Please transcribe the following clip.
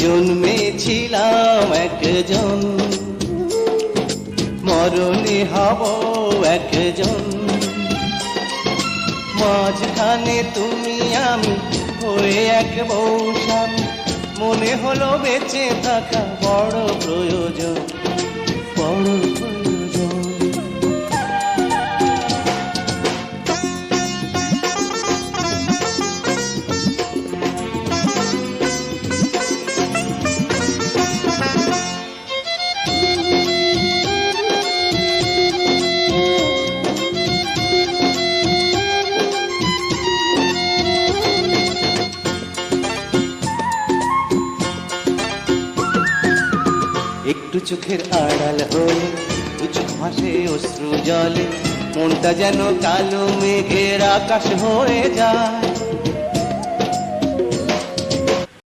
জন্মেছিলাম একজন, মরণে হব একজন। মাঝখানে তুমি আমি হয়ে এক বউ স্বামী, মনে হলো বেঁচে থাকা বড় প্রয়োজন, বড় প্রয়োজন। একটু চোখের আড়াল হলে উঁচু ভাসে অশ্রু জলে, মনটা যেন কালো মেঘের আকাশ হয়ে যায়।